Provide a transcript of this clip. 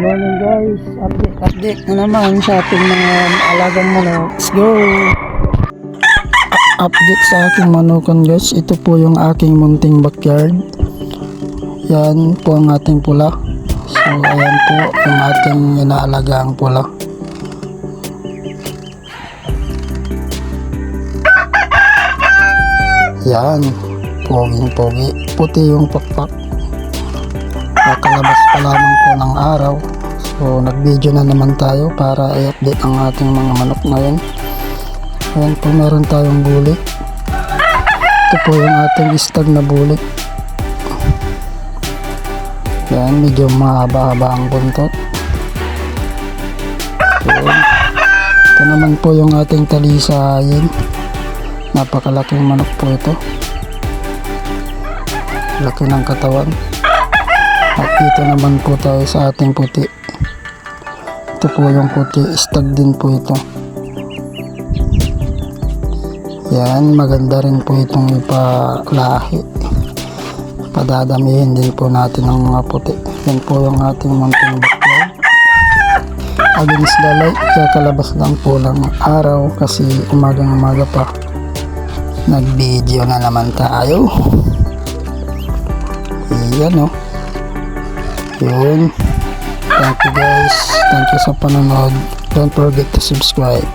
morning guys, update na naman sa ating mga alagang manok. Let's go! Update sa aking manukan guys, ito po yung aking munting backyard. Yan po ang ating pula. So ayan po yung ating inaalagang pula. Yan, poging-pogi. Puti yung pakpak. Kakalabas pa lamang po ng araw. So nag-video na naman tayo para i-update ang ating mga manok ngayon. Ayan po, meron tayong bulik. Ito po yung ating stag na bulik. Yan, medyo mahaba-haba ang buntot. Ayan. Ito naman po yung ating talisayin. Napakalaking manok po ito. Laki ng katawan. At dito naman po tayo sa ating puti. Ito po yung puti, stag din po ito. Yan, maganda rin po itong ipalahi. Padadamihin din po natin ang mga puti. Yan po yung ating munting backyard. Against the light, kakalabas lang po ng araw kasi umagang-umaga pa. Nag-video na naman tayo. Yan o. Yun. Thank you guys. Thank you sa panonood. Don't forget to subscribe.